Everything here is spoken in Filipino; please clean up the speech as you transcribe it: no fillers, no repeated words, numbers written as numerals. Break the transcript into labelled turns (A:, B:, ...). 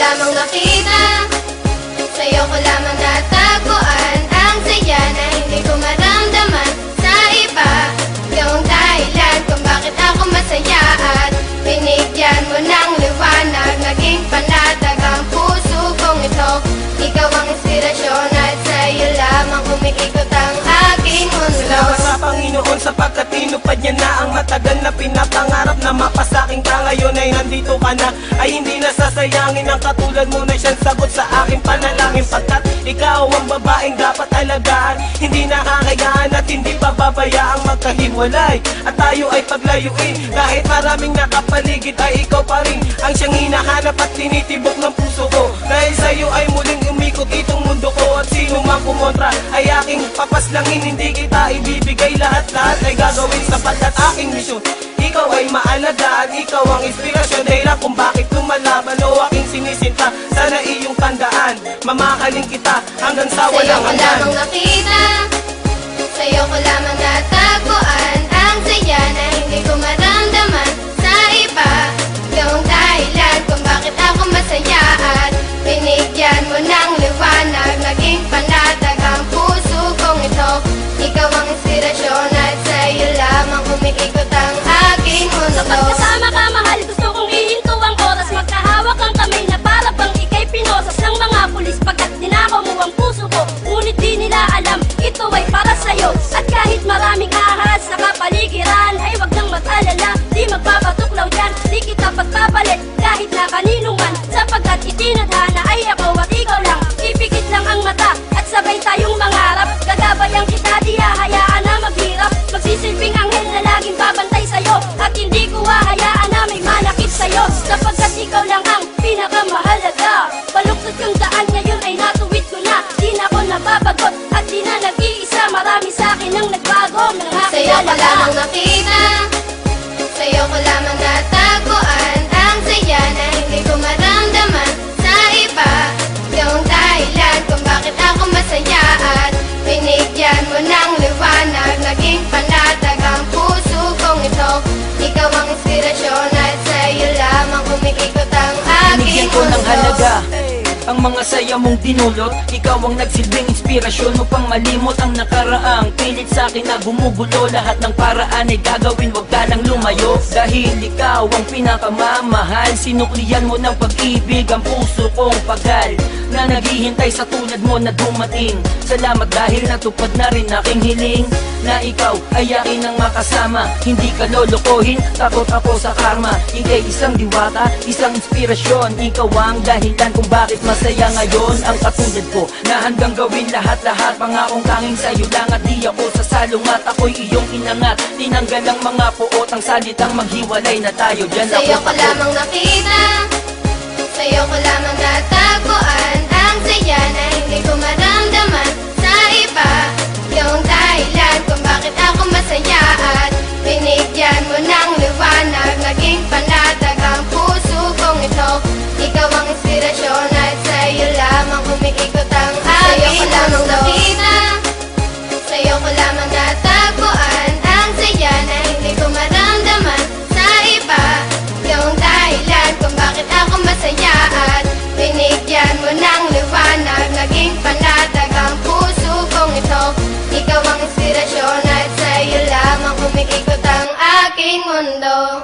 A: lamang nakita, sa'yo ko lamang natagpuan ang saya na hindi ko maramdaman sa iba. Yung dahilan kung bakit ako masaya at binigyan mo ng liwanag, naging panatag ang puso kong ito. Ikaw ang inspirasyon at sa'yo lamang umiikot ang aking mundo.
B: Salamat sa Panginoon sapagkat tinupad niya na ang matagal na pinapangarap na mapasaking ka. Ngayon ay nandito ka na, ay hindi nasasayangin ang katulad mo na siyang sagot sa aking panalangin. Pagkat ikaw ang babaeng dapat alagaan, hindi nakakayaan at hindi pababayaang magkahiwalay at tayo ay paglayuin. Kahit maraming nakapaligid ay ikaw pa rin ang siyang hinahanap at tinitibok ng puso ko. Dahil sa'yo ay muling umikot itong mundo ko, at sino mang kumontra ay aking papaslangin. Hindi kita ibibigay lahat-lahat ay gagawin sapagkat aking misyon. Ikaw ay maalagaan, ikaw ang inspirasyon, dahilan kung bakit lumalaban o aking sinisinta. Sana iyong tandaan, mamahalin kita hanggang sa walang hanggan.
A: Sa'yo ko lamang nakita, sa'yo ko lamang natagpuan ang saya na hindi ko maramdaman sa iba. Yung dahilan kung bakit ako masaya at binigyan mo ng liwanag, naging panatag ang puso kong ito. Ikaw ang inspirasyon at sa'yo lamang umiikot ang aking mundo.
C: Kapag kasama ka, mahal, gusto kong ihinto ang oras. Magkahawak ang kamay na para bang ika'y pinosas ng mga pulis. Pagkat dinakaw mo ang puso ko, ngunit di nila alam ito ay para sa'yo. At kahit maraming ahas sa kapaligiran, ay wag nang mag-alala, di magpapatuklaw dyan. Di kita pagpapalit kahit na kanino man, sapagkat itinadhana ay ako at ikaw lang. Ipikit lang ang mata at sabay tayong mangarap. Gagabayan kita, di hahayaan na maghirap. Magsisilbing anghel na laging babantay sa'yo, at hindi ko hahayaan na may manakit sa'yo, sapagkat ikaw lang ang pinakamahalaga. Baluktot yung daan ngayon ay natuwid ko na, di na ako nababagot at di na nag-iisa. Marami sa'kin ang nagbago nang
A: Sa'yo ko
C: nakilala ka.
A: lamang nakita, sa'yo ko lamang natagpuan ang saya na hindi ko maramdaman sa iba. Yung dahilan kung bakit ako masaya at binigyan mo ng liwanag, naging panatag ang puso kong ito. Ikaw ang inspirasyon at sa'yo lamang umiikot ang aking
D: Binigyan ko ng
A: mundo.
D: halaga ang mga saya mong dinulot. Ikaw ang nagsilbing inspirasyon upang malimot ang nakaraang pilit sa akin na gumugulo. Lahat ng paraan ay gagawin, wag ka nang lumayo. Dahil ikaw ang pinakamamahal, sinuklian mo ng pag-ibig ang puso kong pagal na naghihintay sa tulad mo na dumating. Salamat dahil natupad na rin aking hiling na ikaw ay akin ang makasama. Hindi ka lolokohin, takot ako sa karma. Ika'y isang diwata, isang inspirasyon. Ikaw ang dahilan kung bakit masaya ngayon ang katulad ko, na hanggang gawin lahat-lahat. Pangakong tanging sa'yo lang at di ako sasalungat. Ako'y iyong inangat, tinanggal ang mga puot, ang salitang maghiwalay na tayo. Diyan
A: Sa'yo
D: ako
A: ko lamang nakita, sa'yo ko lamang natagpuan ang saya na hindi ko maramdaman sa iba. Yung dahilan kung bakit ako masaya at binigyan mo ng liwanag, naging panatag ang puso kong ito. Ikaw ang inspirasyon at sa'yo lamang umiikot ang aking mundo. Sa'yo ko lamang nakita, sa'yo ko lamang natagpuan ang saya na hindi ko maramdaman sa iba. Yung dahilan kung bakit ako masaya at binigyan mo ng liwanag, naging panatag ang puso kong ito. Ikaw ang inspirasyon at sa'yo lamang umiikot ang aking mundo.